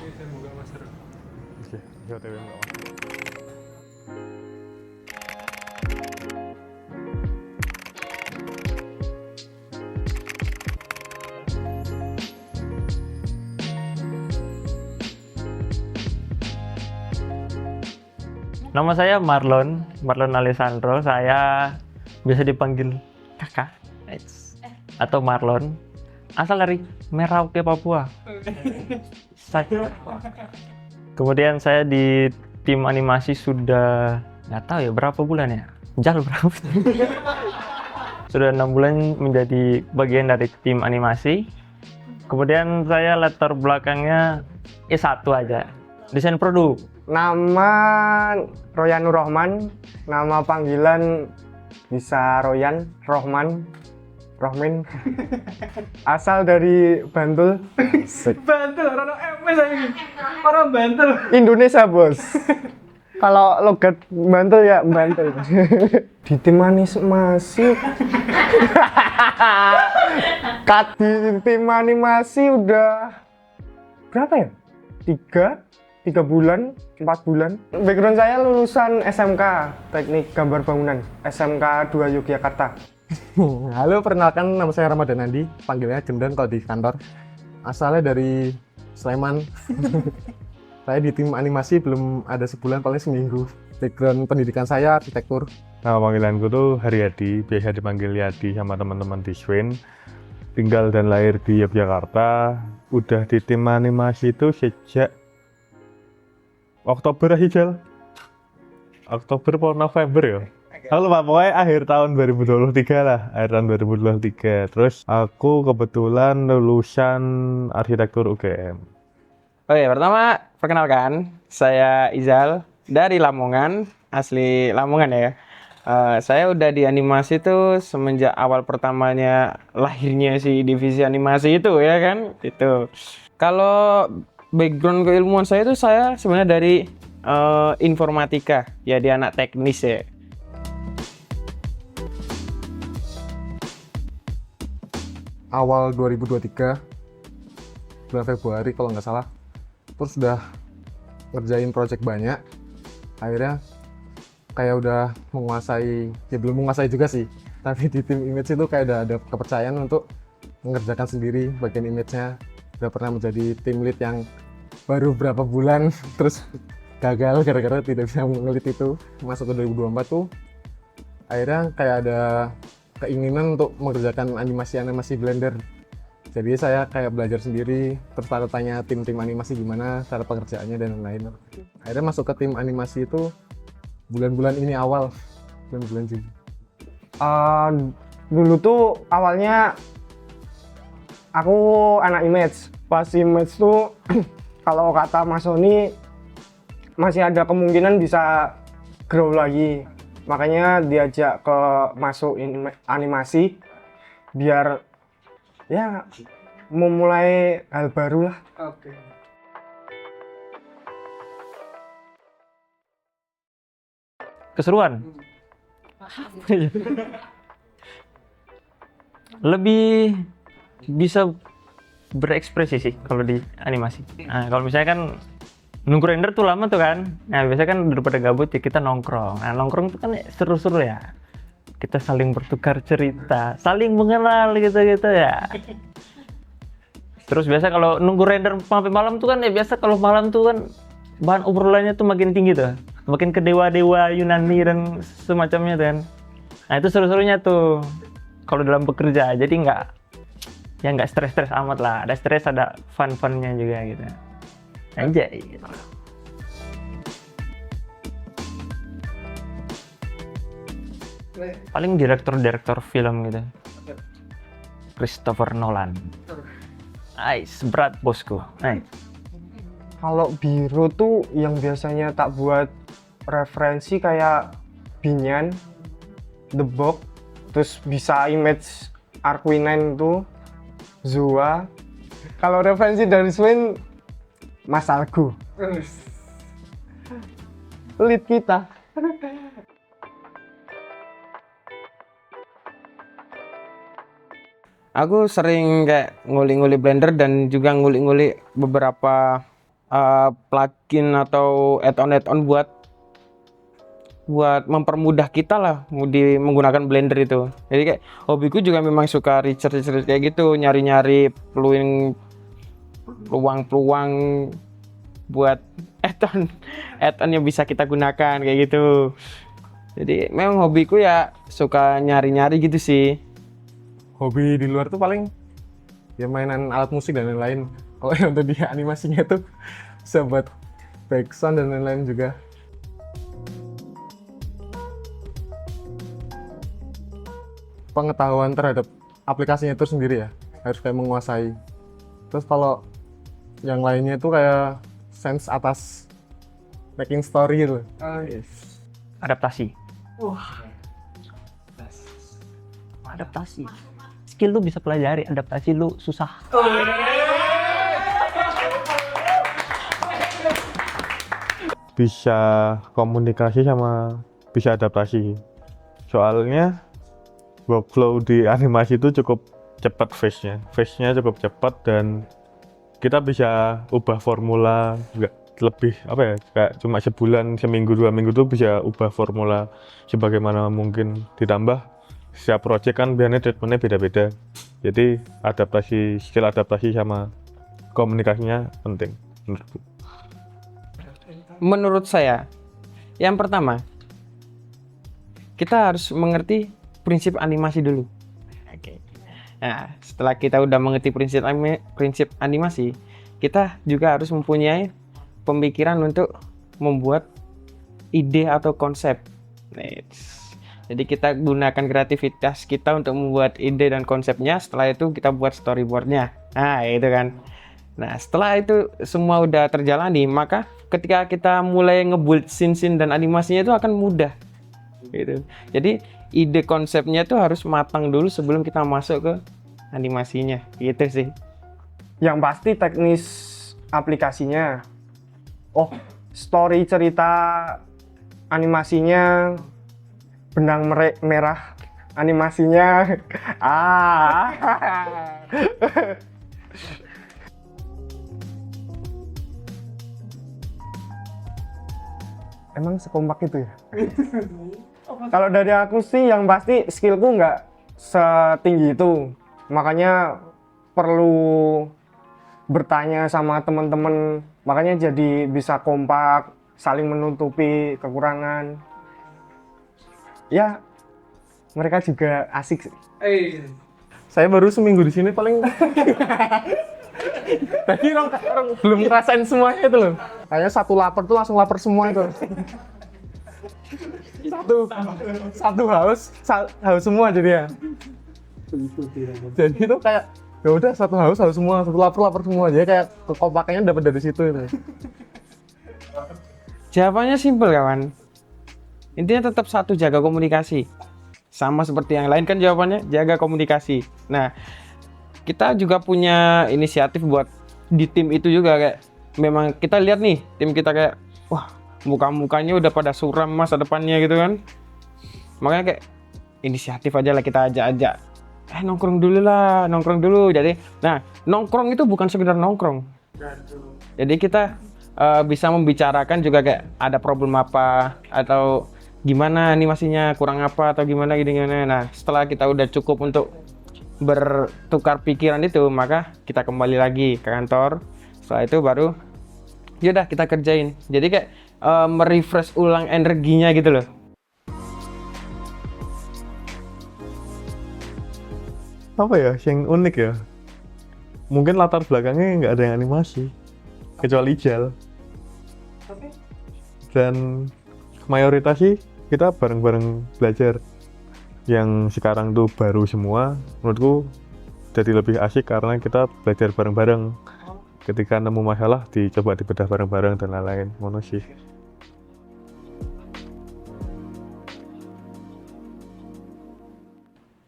Oke, saya buka masker. Oke, ya OTW enggak Mas. Nama saya Marlon Alessandro. Saya biasa dipanggil Kakak atau Marlon. Asal dari Merauke, Papua. Kemudian saya di tim animasi sudah nggak tahu ya berapa bulan ya. Berapa? Sudah 6 bulan menjadi bagian dari tim animasi. Kemudian saya latar belakangnya S1 aja. Desain produk. Nama Royan Nur Rohman, nama panggilan bisa Royan, Rohman, Rohmin. Asal dari Bantul. Bantul, orang MS lagi. Orang Bantul. Indonesia, Bos. Kalau logat Bantul ya Bantul. Di tim animasi. Di tim animasi udah berapa ya? 3 bulan, 4 bulan. Background saya lulusan SMK, Teknik Gambar Bangunan, SMK 2 Yogyakarta. Halo, perkenalkan nama saya Ramadan Andi, panggilnya Gendon kalau di kantor. Asalnya dari Sleman. Saya di tim animasi belum ada sebulan, paling seminggu. Background pendidikan saya arsitektur. Nama panggilanku tuh Haryadi, biasa dipanggil Yadi sama teman-teman di Swin. Tinggal dan lahir di Yogyakarta. Udah di tim animasi itu sejak Oktober Hijal. Oktober atau November ya? Aku lupa, pokoknya akhir tahun 2023 lah, akhir tahun 2023. Terus aku kebetulan lulusan arsitektur UGM. Oke, pertama perkenalkan, saya Izal dari Lamongan, asli Lamongan ya. Saya udah di animasi tuh semenjak awal pertamanya lahirnya si divisi animasi itu ya kan, itu. Kalau background keilmuan saya tuh saya sebenarnya dari informatika, ya di anak teknis ya. Awal 2023, bulan Februari kalau nggak salah, terus udah ngerjain project banyak. Akhirnya kayak udah menguasai, ya belum menguasai juga sih, tapi di tim image itu kayak udah ada kepercayaan untuk mengerjakan sendiri bagian image-nya. Udah pernah menjadi tim lead yang baru berapa bulan terus gagal gara-gara tidak bisa mengelit itu. Masuk ke 2024 tuh akhirnya kayak ada keinginan untuk mengerjakan animasi Blender. Jadi saya kayak belajar sendiri, terus tanya tim-tim animasi gimana cara pengerjaannya dan lain-lain. Akhirnya masuk ke tim animasi itu bulan-bulan ini awal, bulan-bulan Juni. Dulu tuh awalnya aku anak image. Pas image tuh kalau kata Mas Sony masih ada kemungkinan bisa grow lagi. Makanya diajak ke masuk animasi biar ya memulai hal baru lah. Oke. Keseruan. Lebih bisa berekspresi sih kalau di animasi. Nah, kalau misalnya kan nunggu render tuh lama tuh kan. Nah, biasanya kan daripada gabut ya kita nongkrong. Nah, nongkrong tuh kan seru-seru ya. Kita saling bertukar cerita, saling mengenal gitu-gitu ya. Terus biasa kalau nunggu render sampai malam tuh kan ya biasa kalau malam tuh kan bahan obrolannya tuh makin tinggi tuh. Makin ke dewa-dewa Yunani dan semacamnya tuh kan. Nah, itu seru-serunya tuh kalau dalam bekerja. Jadi nggak stres-stres amat lah. Ada stres, ada fun-funnya juga gitu. Anjay gitu. Paling direktur film gitu. Christopher Nolan. Nice, berat bosku. Nice. Kalau biro tuh yang biasanya tak buat referensi kayak Binyan, The Box, terus bisa image Arkwinen tuh, Zoa. Kalau referensi dari Swin, Mas Algu. Lead kita. Aku sering kayak nguli-nguli Blender dan juga nguli-nguli beberapa plugin atau add-on buat mempermudah kita lah menggunakan Blender itu. Jadi kayak hobiku juga memang suka research kayak gitu, nyari-nyari peluang-peluang buat add-on yang bisa kita gunakan kayak gitu. Jadi memang hobiku ya suka nyari-nyari gitu sih. Hobi di luar tuh paling ya mainan alat musik dan lain-lain. Kalau yang untuk di animasinya tuh bisa buat backsound dan lain-lain juga. Pengetahuan terhadap aplikasinya itu sendiri ya, harus kayak menguasai. Terus kalau yang lainnya itu kayak sense atas making story gitu. Adaptasi. Adaptasi. Skill lu bisa pelajari, adaptasi lu susah. Bisa komunikasi sama bisa adaptasi. Soalnya workflow di animasi itu cukup cepat face-nya cukup cepat dan kita bisa ubah formula nggak lebih apa ya, kayak cuma sebulan, seminggu, 2 minggu tuh bisa ubah formula sebagaimana mungkin. Ditambah setiap project kan biasanya treatmentnya beda-beda, jadi skill adaptasi sama komunikasinya penting menurutku. Menurut saya, yang pertama, kita harus mengerti prinsip animasi dulu. Oke. Nah, setelah kita udah mengerti prinsip animasi, kita juga harus mempunyai pemikiran untuk membuat ide atau konsep. Jadi kita gunakan kreativitas kita untuk membuat ide dan konsepnya. Setelah itu kita buat storyboardnya. Nah, itu kan. Nah, setelah itu semua udah terjalani, maka ketika kita mulai ngebuild scene dan animasinya itu akan mudah. Gitu. Jadi ide konsepnya tuh harus matang dulu sebelum kita masuk ke animasinya. Gitu sih. Yang pasti teknis aplikasinya. Oh, story cerita animasinya, benang merah animasinya. Emang sekompak itu ya? Kalau dari aku sih yang pasti skillku nggak setinggi itu. Makanya perlu bertanya sama teman-teman. Makanya jadi bisa kompak, saling menutupi kekurangan. Ya, mereka juga asik sih. Saya baru seminggu di sini paling tadi orang belum ngerasain semuanya itu loh. Kayaknya satu lapar tuh langsung lapar semua itu. Satu haus semua jadi ya. Jadi itu kayak ya udah satu haus semua, satu lapar semua. Jadi kayak kekompakannya dapat dari situ itu. Jawabannya simpel kawan. Intinya tetap satu, jaga komunikasi. Sama seperti yang lain kan jawabannya, jaga komunikasi. Nah, kita juga punya inisiatif buat di tim itu juga kayak memang kita lihat nih tim kita kayak wah muka-mukanya udah pada suram masa depannya gitu kan. Makanya kayak inisiatif aja lah kita ajak-ajak. Nongkrong dulu. Jadi, nah nongkrong itu bukan sekedar nongkrong. Jadi kita bisa membicarakan juga kayak ada problem apa atau gimana animasinya kurang apa atau gimana. Nah setelah kita udah cukup untuk bertukar pikiran itu, maka kita kembali lagi ke kantor. Setelah itu baru yaudah kita kerjain. Jadi kayak merefresh ulang energinya gitu loh. Apa ya yang unik ya, mungkin latar belakangnya nggak ada yang animasi kecuali Ijal, dan mayoritas sih kita bareng-bareng belajar. Yang sekarang tuh baru semua, menurutku jadi lebih asik karena kita belajar bareng-bareng. Ketika nemu masalah dicoba dibedah bareng-bareng dan lain-lain. Ngono sih.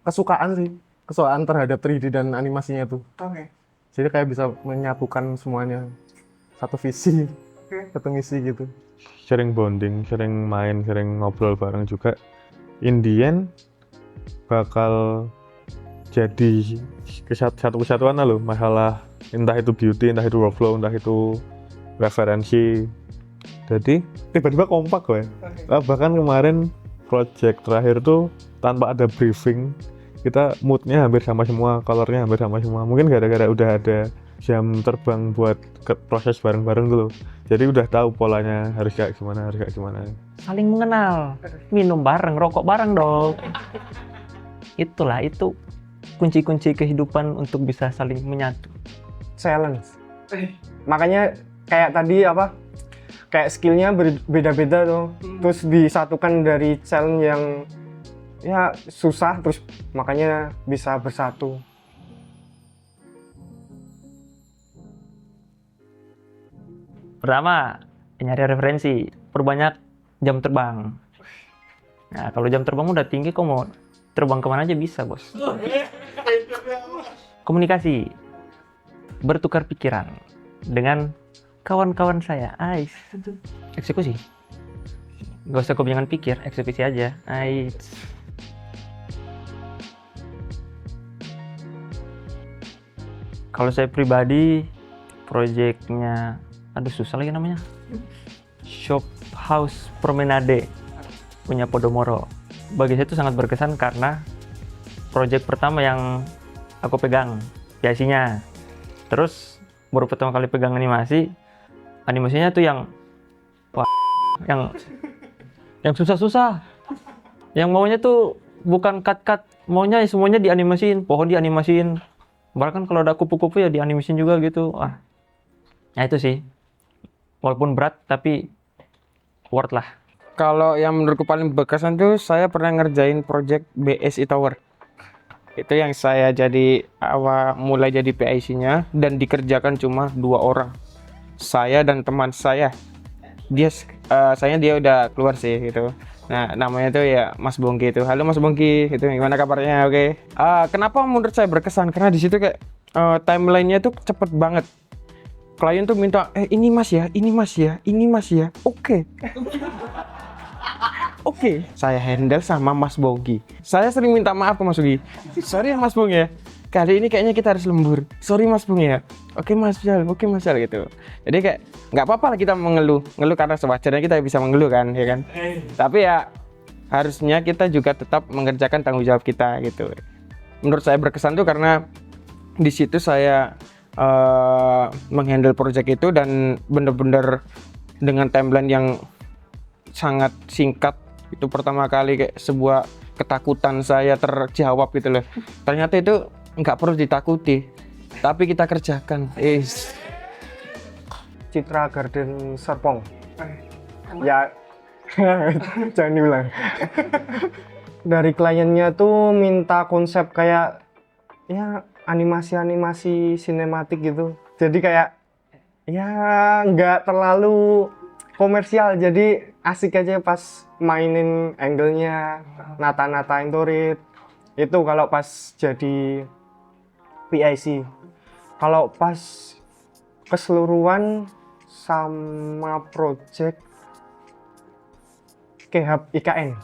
Kesukaan terhadap 3D dan animasinya tuh. Jadi kayak bisa menyatukan semuanya, satu visi, satu misi gitu. Sering bonding, sering main, sering ngobrol bareng juga. In the end bakal jadi satu kesatuan lah loh, masalah entah itu beauty, entah itu workflow, entah itu referensi. Jadi tiba-tiba kompak gue. Bahkan kemarin project terakhir tuh tanpa ada briefing, kita moodnya hampir sama semua, colornya hampir sama semua. Mungkin gara-gara udah ada jam terbang buat proses bareng-bareng dulu. Jadi udah tahu polanya harus kayak gimana, harus kayak gimana. Saling mengenal, minum bareng, rokok bareng dong. Itulah, itu kunci-kunci kehidupan untuk bisa saling menyatu. Challenge. Makanya kayak tadi apa? Kayak skillnya beda-beda tuh. Terus disatukan dari challenge yang ya susah, terus makanya bisa bersatu. Pertama, nyari referensi, perbanyak jam terbang. Nah, kalau jam terbang udah tinggi, kok mau terbang kemana aja bisa, bos. Komunikasi, bertukar pikiran dengan kawan-kawan saya. Ais. Eksekusi. Gak usah kebanyakan pikir, eksekusi aja. Ais. Kalau saya pribadi, proyeknya, aduh susah lagi namanya, Shop House Promenade punya Podomoro. Bagi saya itu sangat berkesan karena proyek pertama yang aku pegang PIC-nya. Terus baru pertama kali pegang animasinya tuh yang wah, yang susah-susah. Yang maunya tuh bukan cut-cut, maunya semuanya dianimasiin, pohon dianimasiin. Bahkan kalau ada kupu-kupu ya dianimasiin juga gitu. Nah itu sih. Walaupun berat tapi worth lah. Kalau yang menurutku paling berkesan tuh saya pernah ngerjain project BSI Tower. Itu yang saya jadi mulai jadi PIC-nya dan dikerjakan cuma 2 orang. Saya dan teman saya. Dia udah keluar sih gitu. Nah, namanya tuh ya Mas Bongki itu. Halo Mas Bongki, gitu. Gimana kabarnya? Oke. Kenapa menurut saya berkesan? Karena di situ kayak timeline-nya tuh cepet banget. Klien tuh minta, ini mas ya, ini mas ya, ini mas ya. Oke. Oke, saya handle sama Mas Bongki. Saya sering minta maaf ke Mas Bongki. Sorry ya Mas Bong ya, kali ini kayaknya kita harus lembur. Sorry Mas Bong ya. Oke Mas Jal gitu. Jadi kayak nggak apa-apa lah kita ngeluh karena sewajarnya kita bisa mengeluh kan, ya kan. Tapi ya harusnya kita juga tetap mengerjakan tanggung jawab kita gitu. Menurut saya berkesan tuh karena di situ saya menghandle project itu dan bener-bener dengan timeline yang sangat singkat. Itu pertama kali kayak sebuah ketakutan saya terjawab gitu loh. Ternyata itu nggak perlu ditakuti, tapi kita kerjakan. Citra Garden Serpong. Ya, jangan diulang. Dari kliennya tuh minta konsep kayak ya animasi sinematik gitu. Jadi kayak ya nggak terlalu komersial, jadi asik aja pas mainin angle-nya, nata-natain turret. Itu kalau pas jadi PIC. Kalau pas keseluruhan sama project Kehab IKN.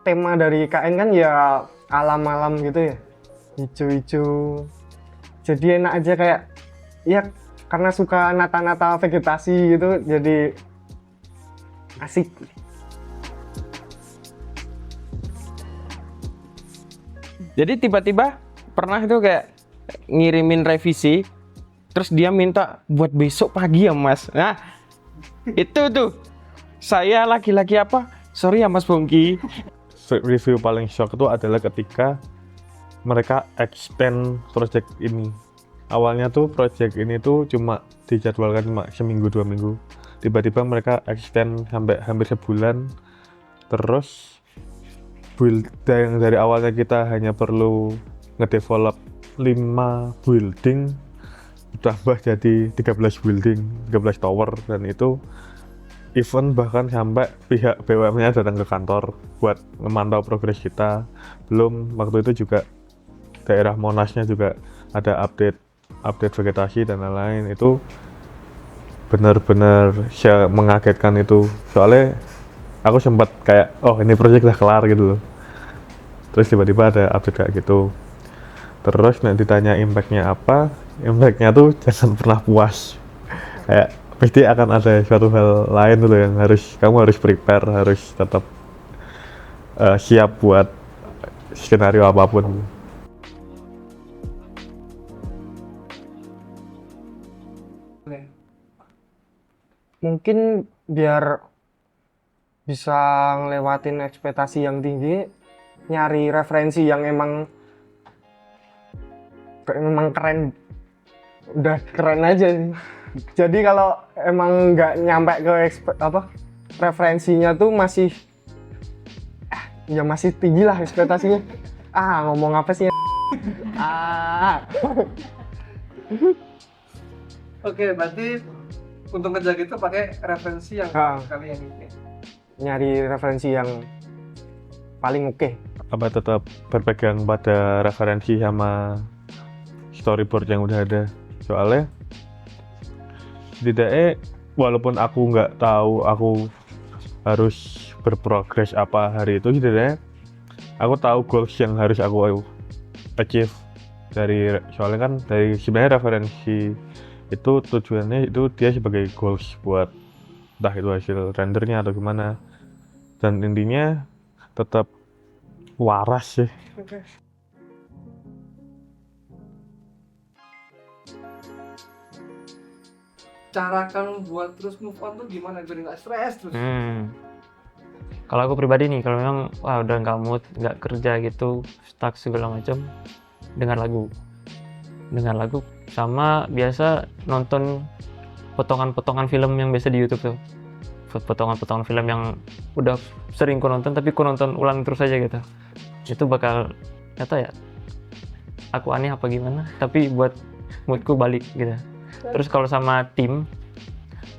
Tema dari IKN kan ya alam-alam gitu ya. Hijau-hijau. Jadi enak aja kayak ya karena suka nata-nata vegetasi gitu, jadi asik. Jadi tiba-tiba pernah itu kayak ngirimin revisi, terus dia minta buat besok pagi ya Mas. Nah itu tuh saya lagi-lagi apa? Sorry ya Mas Bongki. Review paling shock itu adalah ketika mereka extend project ini. Awalnya tuh project ini tuh cuma dijadwalkan cuma seminggu 2 minggu. Tiba-tiba mereka extend sampai hampir sebulan. Terus build yang dari awalnya kita hanya perlu ngedevelop 5 building ditambah jadi 13 building, 13 tower, dan itu even bahkan sampai pihak BUMN-nya datang ke kantor buat memantau progres kita. Belum waktu itu juga daerah Monasnya juga ada update vegetasi dan lain-lain. Itu benar-benar mengagetkan itu, soalnya aku sempat kayak oh ini project udah kelar gitu loh, terus tiba-tiba ada update kayak gitu. Terus nek ditanya impactnya apa, impactnya tuh jangan pernah puas. Kayak pasti akan ada suatu hal lain tuh yang kamu harus prepare, harus tetap siap buat skenario apapun. Mungkin biar bisa ngelewatin ekspektasi yang tinggi, nyari referensi yang emang keren, udah keren aja sih. Jadi kalau emang nggak nyampe ke referensinya tuh masih ya masih tinggi lah ekspektasinya. Ngomong apa sih? Oke, berarti untuk ngejar gitu pakai referensi yang kalian ini. Nyari referensi yang paling oke. Apa tetap berpegang pada referensi sama storyboard yang udah ada. Soalnya setidaknya walaupun aku nggak tahu aku harus berprogres apa hari itu, setidaknya aku tahu goals yang harus aku achieve soalnya kan dari sebenarnya referensi itu tujuannya itu dia sebagai goals buat entah itu hasil rendernya atau gimana, dan intinya tetap waras sih. Cara kamu buat terus move on tuh gimana biar nggak stres terus? Kalau aku pribadi nih, kalau memang udah nggak mood, nggak kerja gitu, stuck segala macam, dengar lagu sama biasa nonton potongan-potongan film yang biasa di YouTube tuh, potongan-potongan film yang udah sering ku nonton tapi ku nonton ulang terus aja gitu. Itu bakal kata ya aku aneh apa gimana, tapi buat moodku balik gitu. Terus kalau sama tim,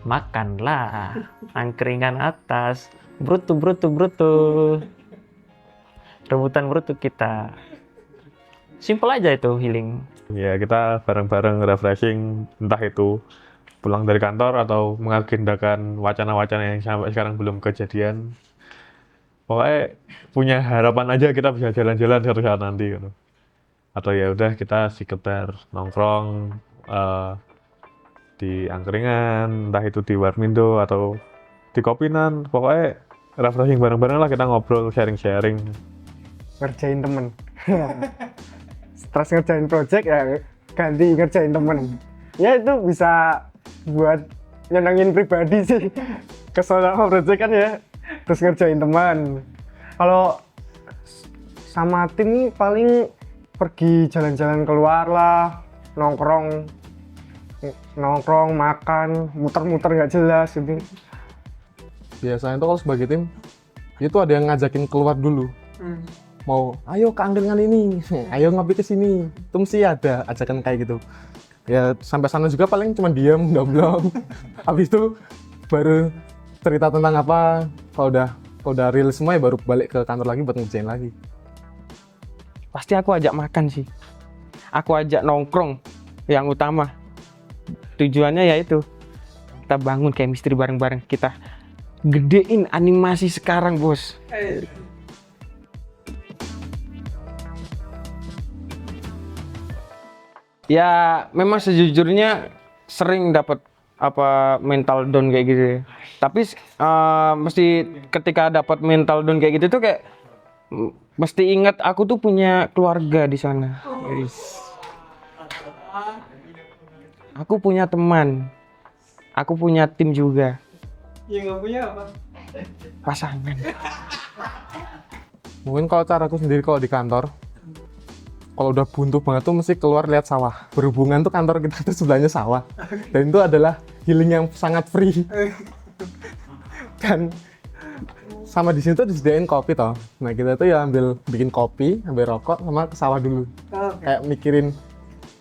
makanlah angkringan atas, brutu, rebutan brutu kita. Simple aja itu healing. Ya kita bareng-bareng refreshing, entah itu pulang dari kantor atau mengagendakan wacana-wacana yang sampai sekarang belum kejadian. Pokoknya punya harapan aja kita bisa jalan-jalan suatu saat nanti gitu. Atau ya udah kita sekedar nongkrong di angkringan, entah itu di Warmindo atau di Kopinan. Pokoknya refreshing bareng-bareng lah, kita ngobrol, sharing-sharing. Ngerjain temen. Stres ngerjain project ya ganti ngerjain temen. Ya itu bisa buat nyenengin pribadi sih. Kesel sama project kan ya, terus ngerjain teman. Kalau sama tim nih paling pergi jalan-jalan keluar lah, nongkrong, makan, muter-muter nggak jelas gitu. Biasanya tuh kalau sebagai tim itu ada yang ngajakin keluar dulu. Mau ayo ke angkringan ini, ayo ngopi ke sini. Itu mesti ada ajakan kayak gitu. Ya sampai sana juga paling cuma diam, domblong. Habis itu baru cerita tentang apa. Kalau udah real semua ya baru balik ke kantor lagi buat ngerjain lagi. Pasti aku ajak makan sih. Aku ajak nongkrong yang utama. Tujuannya yaitu kita bangun chemistry bareng-bareng, kita gedein animasi sekarang, bos. Ya memang sejujurnya sering dapat mental down kayak gitu ya. Tapi mesti ketika dapat mental down kayak gitu tuh kayak mesti ingat aku tuh punya keluarga di sana. Aku punya teman, aku punya tim juga. Yang nggak punya apa? Pasangan. Mungkin kalau caraku sendiri kalau di kantor, kalau udah buntu banget tuh mesti keluar lihat sawah. Berhubungan tuh kantor kita tuh sebelahnya sawah. Dan itu adalah healing yang sangat free. Dan sama di sini tuh disediain kopi toh. Nah kita tuh ya bikin kopi, ambil rokok sama ke sawah dulu. Kayak mikirin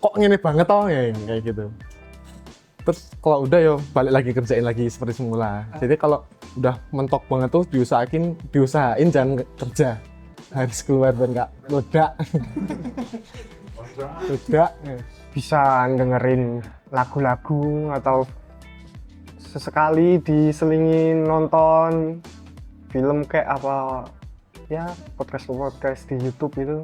kok ngene banget toh ya kayak gitu. Terus kalau udah ya balik lagi kerjain lagi seperti semula. Jadi kalau udah mentok banget tuh diusahain jangan kerja. Harus keluar dan nggak meledak. Bisa dengerin lagu-lagu atau sesekali diselingin nonton film kayak apa ya, podcast di YouTube itu.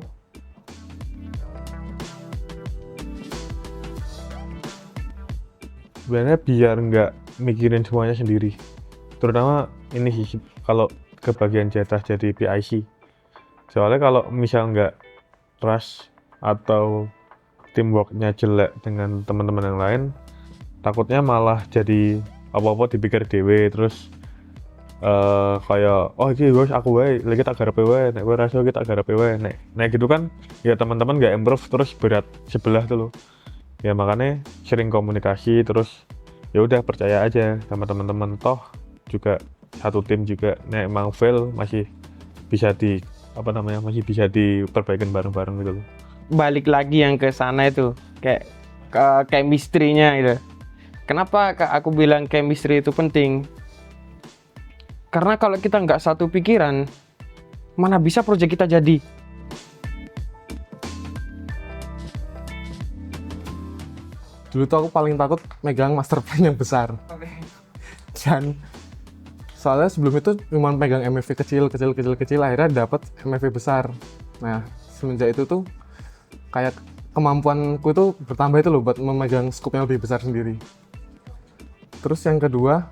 Sebenarnya biar nggak mikirin semuanya sendiri. Terutama ini sih kalau kebagian jatah jadi PIC. Soalnya kalau misal nggak trust atau teamworknya jelek dengan teman-teman yang lain, takutnya malah jadi apa-apa dipikir dewe, terus kayak oh iki wis aku wae lagi tak garepe wae, nek kowe rasa iki tak garepe wae, nek gitu kan ya teman-teman nggak improve, terus berat sebelah tuh loh. Ya makanya sering komunikasi, terus ya udah percaya aja sama teman-teman, toh juga satu tim juga, nek emang fail masih bisa masih bisa diperbaikin bareng-bareng gitu loh. Balik lagi yang ke sana itu kayak ke chemistry-nya gitu. Kenapa aku bilang chemistry itu penting? Karena kalau kita nggak satu pikiran, mana bisa proyek kita jadi. Dulu tuh aku paling takut megang master plan yang besar. Dan soalnya sebelum itu cuma pegang MFV kecil, akhirnya dapat MFV besar. Nah, semenjak itu tuh kayak kemampuanku itu bertambah itu loh buat memegang scope yang lebih besar sendiri. Terus yang kedua,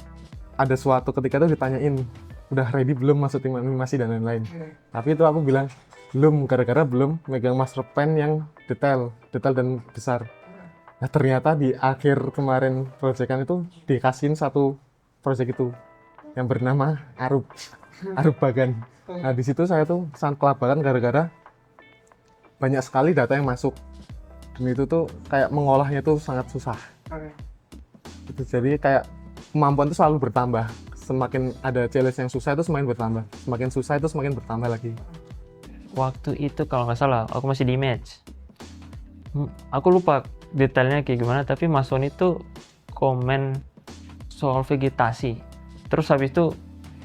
ada suatu ketika itu ditanyain, udah ready belum masuk tim animasi dan lain-lain. Tapi itu aku bilang, belum, gara-gara belum megang master plan yang detail dan besar. Nah ternyata di akhir kemarin proyekan itu dikasihin satu proyek itu yang bernama Arup Bagan. Nah di situ saya tuh sangat kelabakan gara-gara banyak sekali data yang masuk, dan itu tuh kayak mengolahnya tuh sangat susah. Itu jadi kayak kemampuan itu selalu bertambah. Semakin ada challenge yang susah itu semakin bertambah, semakin susah itu semakin bertambah lagi. Waktu itu kalau nggak salah aku masih di match. Aku lupa detailnya kayak gimana, tapi Mas Sony itu komen soal vegetasi. Terus habis itu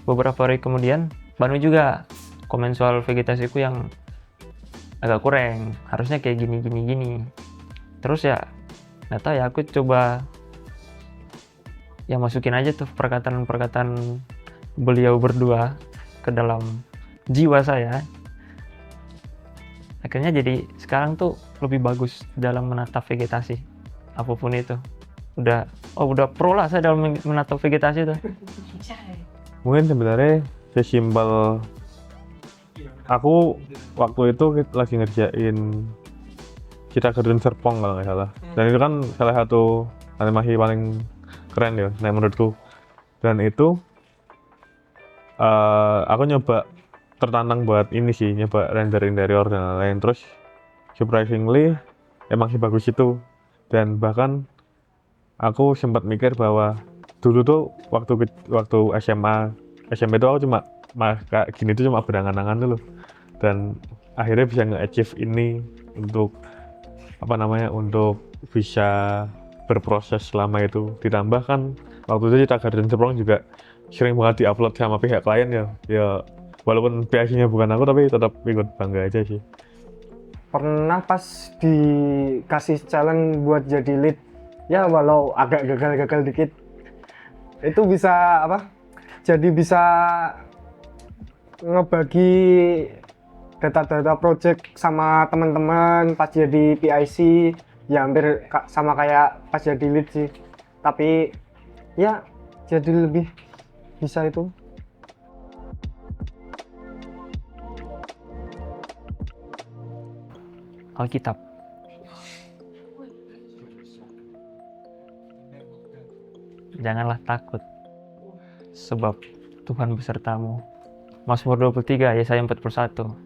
beberapa hari kemudian Banu juga komen soal vegetasiku yang agak kurang, harusnya kayak gini. Terus ya nggak tahu ya, aku coba ya masukin aja tuh perkataan beliau berdua ke dalam jiwa saya. Akhirnya jadi sekarang tuh lebih bagus dalam menatap vegetasi apapun itu. Udah pro lah saya dalam menatap vegetasi tuh. Mungkin sebenarnya sesimpel aku waktu itu lagi ngerjain Cita Gerdun Serpong kalau nggak salah. Dan itu kan salah satu animasi paling keren ya, nah menurutku. Dan itu aku nyoba tertantang buat ini sih, nyoba render interior dan lain-lain. Terus surprisingly emang sih bagus itu. Dan bahkan aku sempat mikir bahwa dulu tuh waktu SMA itu aku cuma kayak gini tuh cuma berangan-angan dulu, dan akhirnya bisa nge-achieve ini untuk untuk bisa berproses selama itu. Ditambah kan waktu itu Cita Gerdun Serpong juga sering banget diupload sama pihak klien ya walaupun PIC-nya bukan aku tapi tetap ikut bangga aja sih. Pernah pas dikasih challenge buat jadi lead, ya walau agak gagal dikit, itu bisa jadi bisa ngebagi data-data project sama teman-teman pas jadi PIC, ya hampir sama kayak pas jadi lead sih, tapi ya jadi lebih bisa itu. Alkitab. Janganlah takut, sebab Tuhan besertamu. Mazmur 23, Yesaya 41.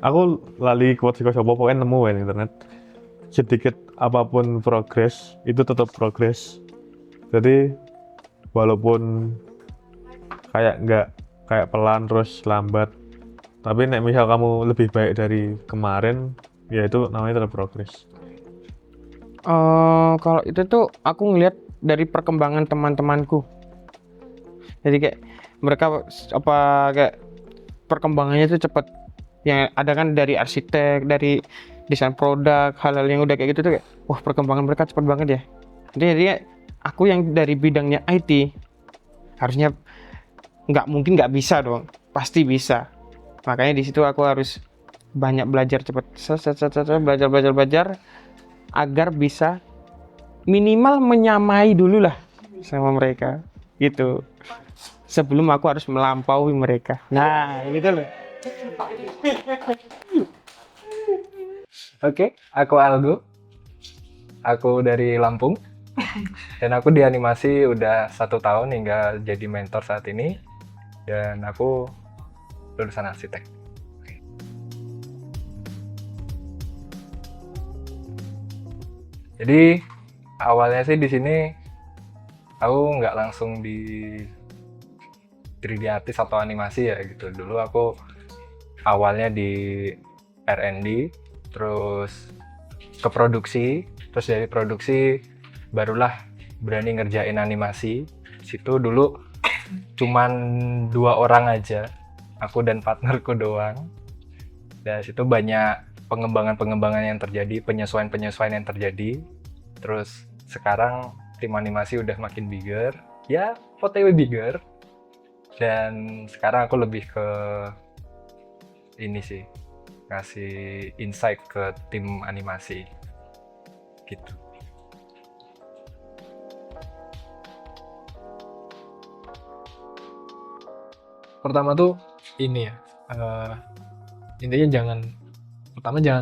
Aku lali quote sih pokoknya nemu di internet. Sedikit apapun progres itu tetap progres. Jadi walaupun kayak pelan terus lambat, tapi nek misal kamu lebih baik dari kemarin, ya itu namanya tetap progres. Kalau itu tuh aku ngeliat dari perkembangan teman-temanku. Jadi kayak mereka kayak perkembangannya tuh cepat. Yang ada kan dari arsitek, dari desain produk, hal-hal yang udah kayak gitu tuh kayak wah perkembangan mereka cepat banget ya. Jadi aku yang dari bidangnya IT harusnya mungkin nggak bisa dong, pasti bisa. Makanya di situ aku harus banyak belajar cepat, belajar agar bisa minimal menyamai dulu lah sama mereka gitu. Sebelum aku harus melampaui mereka. Nah, gitu loh. Oke, aku Algo. Aku dari Lampung. Dan aku di animasi udah 1 tahun hingga jadi mentor saat ini. Dan aku lulusan arsitek. Jadi awalnya sih di sini aku nggak langsung di 3D artist atau animasi ya gitu. Dulu aku awalnya di R&D, terus ke produksi, terus dari produksi barulah berani ngerjain animasi. Situ dulu cuman 2 orang aja, aku dan partnerku doang. Dan situ banyak pengembangan yang terjadi, penyesuaian yang terjadi. Terus sekarang tim animasi udah makin bigger, ya OTW bigger. Dan sekarang aku lebih ke ini sih, ngasih insight ke tim animasi gitu. Pertama tuh ini ya, intinya jangan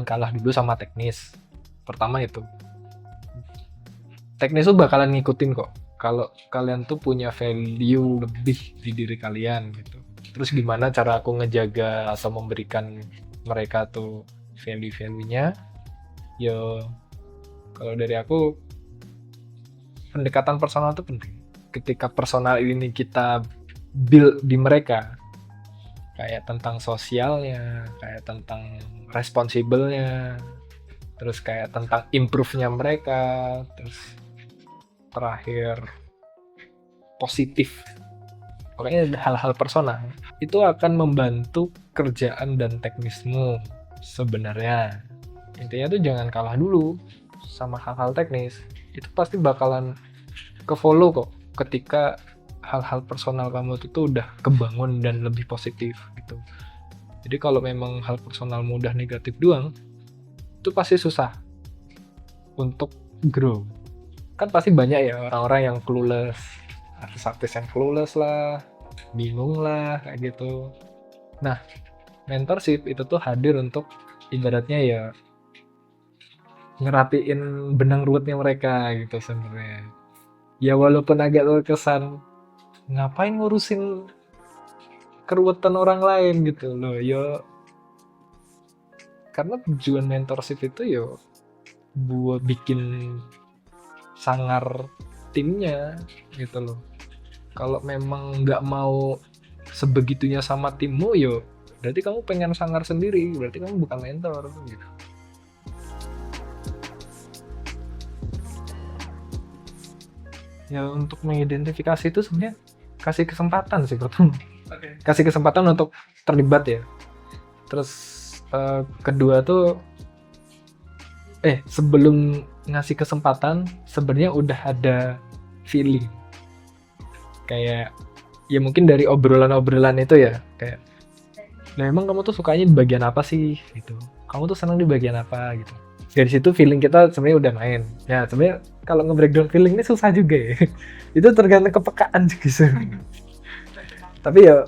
kalah dulu sama teknis. Pertama itu, teknis tuh bakalan ngikutin kok kalau kalian tuh punya value lebih di diri kalian gitu. Terus gimana cara aku ngejaga atau memberikan mereka tuh value-nya? Yo, kalau dari aku pendekatan personal tuh penting. Ketika personal ini kita build di mereka, kayak tentang sosialnya, kayak tentang responsible-nya, terus kayak tentang improve-nya mereka, terus terakhir positif. Pokoknya hal-hal personal itu akan membantu kerjaan dan teknismu sebenarnya. Intinya tuh jangan kalah dulu sama hal-hal teknis. Itu pasti bakalan ke-follow kok ketika hal-hal personal kamu itu tuh udah kebangun dan lebih positif gitu. Jadi kalau memang hal personal mudah negatif doang, itu pasti susah untuk grow. Kan pasti banyak ya orang-orang yang clueless, artis-artis yang clueless lah, bingung lah kayak gitu. Nah, mentorship itu tuh hadir untuk ibaratnya ya ngerapiin benang ruwetnya mereka gitu sebenarnya. Ya walaupun agak terkesan ngapain ngurusin keruwetan orang lain gitu loh, yo. Karena tujuan mentorship itu yo buat bikin sangar timnya gitu loh. Kalau memang nggak mau sebegitunya sama timmu, yo berarti kamu pengen sangar sendiri, berarti kamu bukan mentor gitu. Ya untuk mengidentifikasi itu sebenarnya kasih kesempatan sih pertama. Kasih kesempatan untuk terlibat ya. Terus kedua tuh sebelum ngasih kesempatan sebenarnya udah ada feeling. Kayak ya mungkin dari obrolan-obrolan itu ya, kayak nah emang kamu tuh sukanya di bagian apa sih gitu. Kamu tuh senang di bagian apa gitu. Dari situ feeling kita sebenarnya udah main. Ya sebenarnya kalau nge-breakdown feeling ini susah juga ya. Itu tergantung kepekaan juga sih. Tapi ya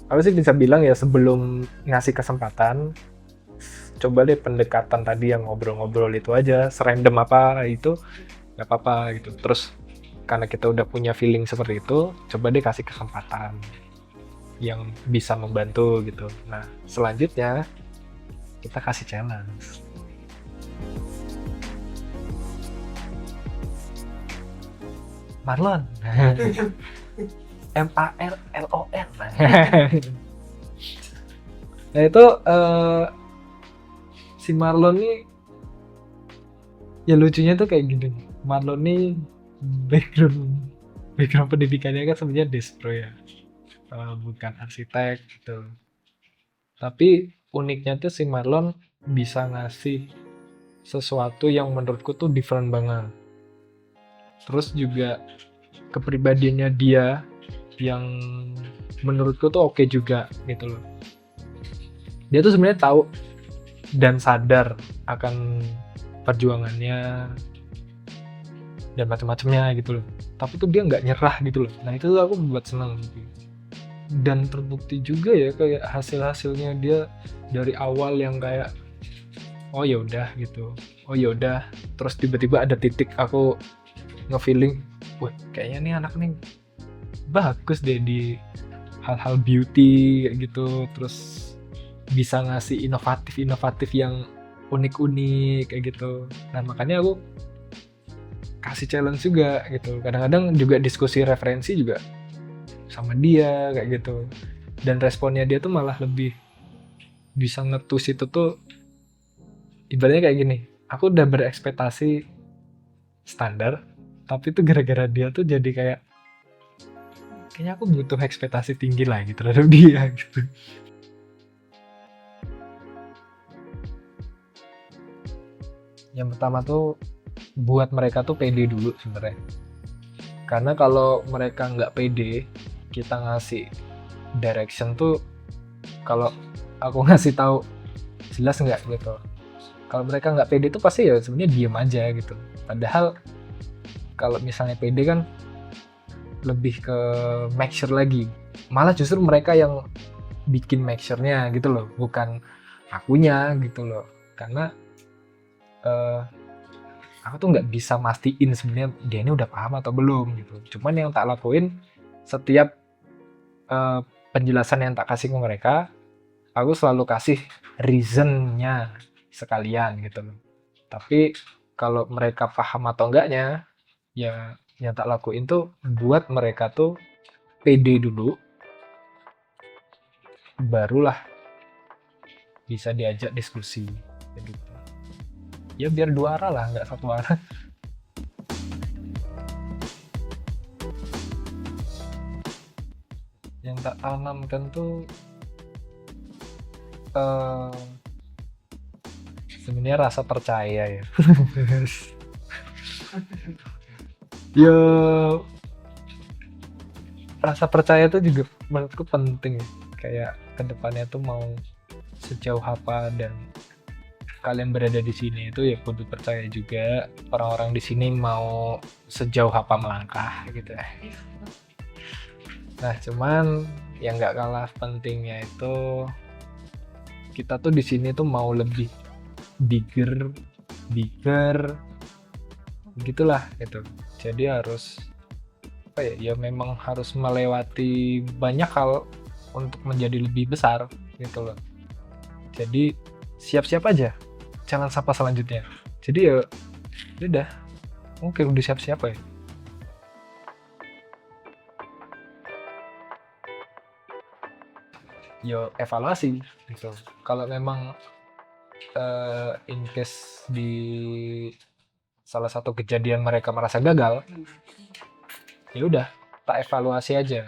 aku sih bisa bilang ya sebelum ngasih kesempatan, coba deh pendekatan tadi yang ngobrol-ngobrol itu aja, serandom apa itu nggak apa-apa gitu. Terus karena kita udah punya feeling seperti itu, coba deh kasih kesempatan yang bisa membantu gitu. Nah selanjutnya kita kasih challenge. Marlon. MARLON. Nah itu si Marlon nih ya lucunya tuh kayak gini. Marlon nih background pendidikannya kan sebenarnya despro ya, bukan arsitek gitu. Tapi uniknya tuh si Marlon bisa ngasih sesuatu yang menurutku tuh different banget. Terus juga kepribadiannya dia yang menurutku tuh oke juga gitu loh. Dia tuh sebenarnya tahu dan sadar akan perjuangannya, dan macam-macamnya gitu loh. Tapi tuh dia nggak nyerah gitu loh. Nah itu tuh aku buat senang gitu. Dan terbukti juga ya kayak hasil-hasilnya dia dari awal yang kayak oh ya udah gitu, oh ya udah, terus tiba-tiba ada titik aku nge-feeling, wah kayaknya nih anak nih bagus deh di hal-hal beauty kayak gitu, terus bisa ngasih inovatif yang unik-unik kayak gitu. Nah makanya aku kasih challenge juga gitu, kadang-kadang juga diskusi referensi juga sama dia kayak gitu, dan responnya dia tuh malah lebih bisa ngetus itu tuh ibaratnya kayak gini, aku udah berekspektasi standar tapi tuh gara-gara dia tuh jadi kayak kayaknya aku butuh ekspektasi tinggi lagi terhadap dia gitu. Yang pertama tuh buat mereka tuh pede dulu sebenarnya, karena kalau mereka nggak pede kita ngasih direction tuh, kalau aku ngasih tahu jelas nggak gitu, kalau mereka nggak pede tuh pasti ya sebenarnya diem aja gitu. Padahal kalau misalnya pede kan lebih ke make sure lagi, malah justru mereka yang bikin make sure-nya gitu loh, bukan akunya gitu loh. Karena aku tuh nggak bisa mastiin sebenarnya dia ini udah paham atau belum gitu. Cuman yang tak lakuin setiap penjelasan yang tak kasih ke mereka, aku selalu kasih reason-nya sekalian gitu loh. Tapi kalau mereka paham atau enggaknya, ya yang tak lakuin tuh buat mereka tuh pede dulu, barulah bisa diajak diskusi gitu. Ya biar dua arah lah, nggak satu arah. Yang tak tanamkan tuh sebenarnya rasa percaya ya. Ya rasa percaya tuh juga menurutku penting ya. Kayak kedepannya tuh mau sejauh apa dan kalian berada di sini itu ya kudu percaya juga orang-orang di sini mau sejauh apa melangkah gitu ya. Nah cuman yang nggak kalah pentingnya itu kita tuh di sini tuh mau lebih bigger gitulah gitu. Jadi harus apa ya, ya memang harus melewati banyak hal untuk menjadi lebih besar gitu loh. Jadi siap-siap aja challenge apa selanjutnya. Jadi ya udah, oke udah siap-siap ya. Yo evaluasi gitu. Kalau memang in case di salah satu kejadian mereka merasa gagal, ya udah tak evaluasi aja.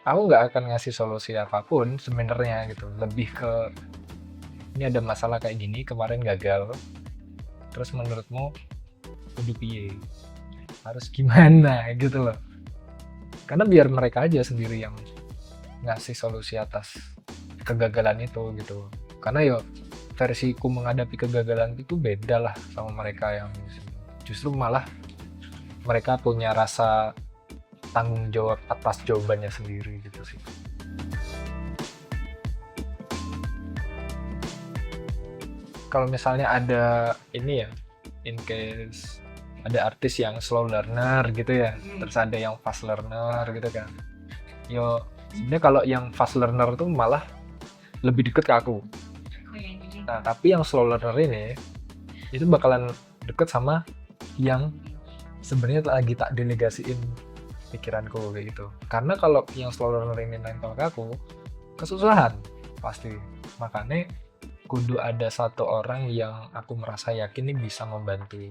Aku nggak akan ngasih solusi apapun sebenarnya gitu. Lebih ke ini ada masalah kayak gini kemarin gagal. Terus menurutmu kudu piye? Harus gimana gitu loh. Karena biar mereka aja sendiri yang ngasih solusi atas kegagalan itu gitu. Karena yo versiku menghadapi kegagalan itu beda lah sama mereka yang justru malah mereka punya rasa tanggung jawab atas jawabannya sendiri gitu sih. Kalau misalnya ada ini ya, in case ada artis yang slow learner gitu ya, terus ada yang fast learner gitu kan. Yo sebenarnya kalau yang fast learner tuh malah lebih deket ke aku. Nah tapi yang slow learner ini itu bakalan deket sama yang sebenarnya lagi tak delegasiin pikiranku kayak gitu. Karena kalau yang slow learner ini nempel ke aku, kesusahan pasti. Makanya kudu ada satu orang yang aku merasa yakin nih bisa membantu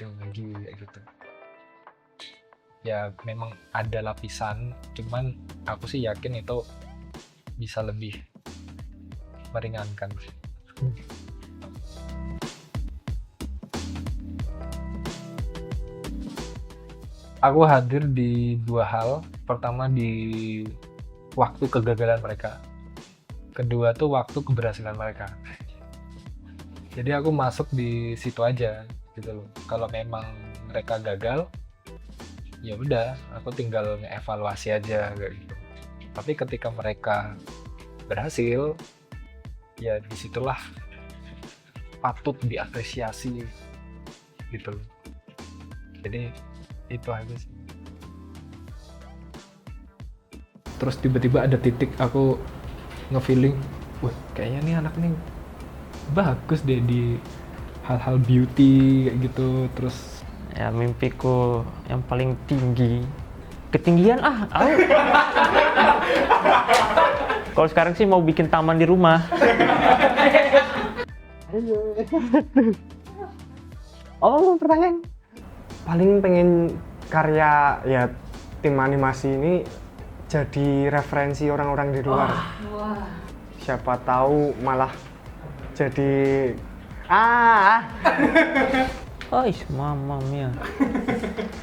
lagi kayak gitu. Ya memang ada lapisan, cuman aku sih yakin itu bisa lebih meringankan. Aku hadir di dua hal. Pertama di waktu kegagalan mereka. Kedua tuh waktu keberhasilan mereka. Jadi aku masuk di situ aja gitu loh. Kalau memang mereka gagal, ya udah aku tinggal ngeevaluasi aja kayak gitu. Tapi ketika mereka berhasil, ya disitulah patut diapresiasi gitu loh. Jadi itu aja sih. Terus tiba-tiba ada titik aku nge-feeling, wah kayaknya nih anak nih bagus deh di hal-hal beauty kayak gitu. Terus Ya mimpiku yang paling tinggi, ketinggian aku. Kalau sekarang sih mau bikin taman di rumah. Oh, pertanyaan. Paling pengen karya ya tim animasi ini jadi referensi orang-orang di luar. Siapa tahu malah jadi Oh, mamma mia.